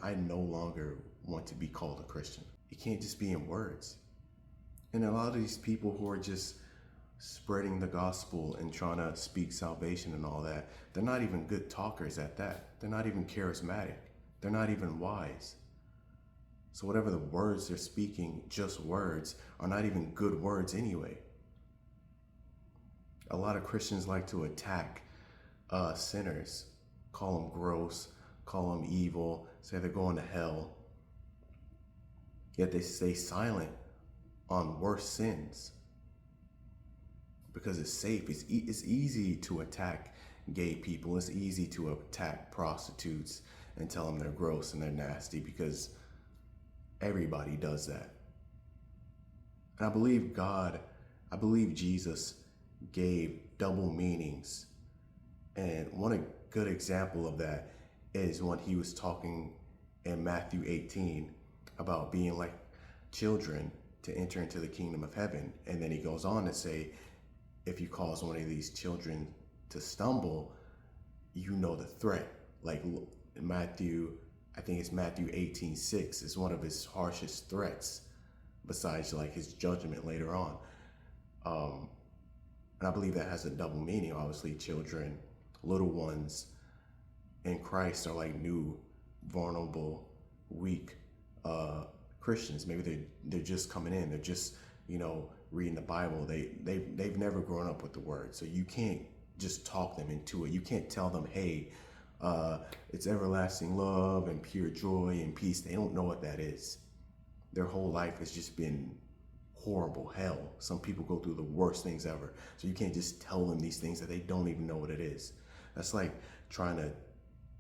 I no longer want to be called a Christian. It can't just be in words. And a lot of these people who are just spreading the gospel and trying to speak salvation and all that, they're not even good talkers at that. They're not even charismatic. They're not even wise. So whatever the words they're speaking, just words, are not even good words anyway. A lot of Christians like to attack sinners, call them gross, call them evil, say they're going to hell. Yet they stay silent on worse sins because it's safe. It's easy to attack gay people. It's easy to attack prostitutes and tell them they're gross and they're nasty because everybody does that. And I believe Jesus gave double meanings. And one good example of that is when he was talking in Matthew 18 about being like children to enter into the kingdom of heaven. And then he goes on to say, if you cause one of these children to stumble, you know the threat. Like Matthew, I think it's Matthew 18:6 is one of his harshest threats, besides like his judgment later on. And I believe that has a double meaning. Obviously, children, little ones in Christ are like new, vulnerable, weak Christians. Maybe they're just coming in. They're just, reading the Bible. They've never grown up with the word. So you can't just talk them into it. You can't tell them, hey, it's everlasting love and pure joy and peace. They don't know what that is. Their whole life has just been horrible hell. Some people go through the worst things ever. So you can't just tell them these things that they don't even know what it is. That's like trying to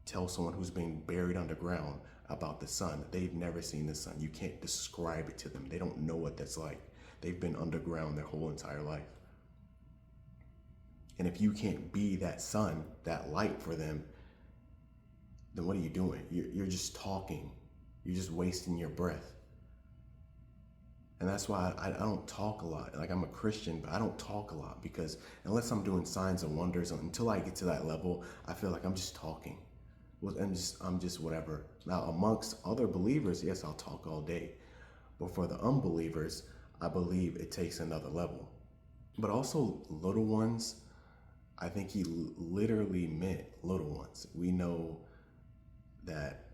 tell someone who's being buried underground about the sun. They've never seen the sun. You can't describe it to them. They don't know what that's like. They've been underground their whole entire life. And if you can't be that sun, that light for them, then what are you doing? You're just talking. You're just wasting your breath. And that's why I don't talk a lot. Like, I'm a Christian, but I don't talk a lot because unless I'm doing signs and wonders, until I get to that level, I feel like I'm just talking. I'm just whatever. Now, amongst other believers, yes, I'll talk all day. But for the unbelievers, I believe it takes another level. But also little ones, I think he literally meant little ones. We know that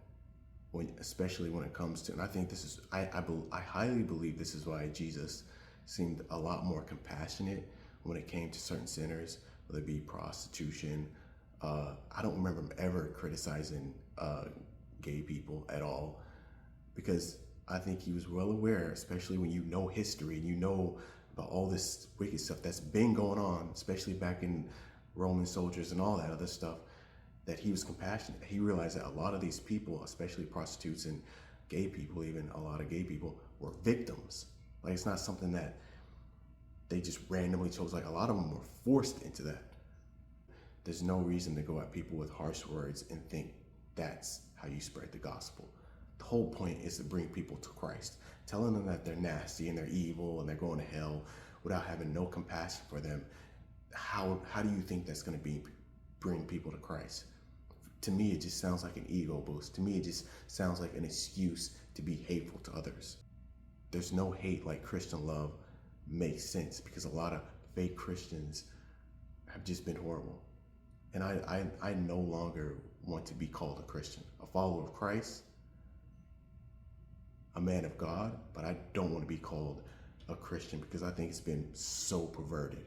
especially when it comes to, and I think this is, I highly believe this is why Jesus seemed a lot more compassionate when it came to certain sinners, whether it be prostitution. I don't remember him ever criticizing gay people at all, because I think he was well aware, especially when you know history and you know about all this wicked stuff that's been going on, especially back in Roman soldiers and all that other stuff, that he was compassionate. He realized that a lot of these people, especially prostitutes and gay people, even a lot of gay people, were victims. Like, it's not something that they just randomly chose. Like, a lot of them were forced into that. There's no reason to go at people with harsh words and think that's how you spread the gospel. The whole point is to bring people to Christ. Telling them that they're nasty and they're evil and they're going to hell without having no compassion for them. How do you think that's going to bring people to Christ? To me, it just sounds like an ego boost. To me, it just sounds like an excuse to be hateful to others. There's no hate like Christian love makes sense, because a lot of fake Christians have just been horrible. And I no longer want to be called a Christian, a follower of Christ, a man of God, but I don't want to be called a Christian because I think it's been so perverted.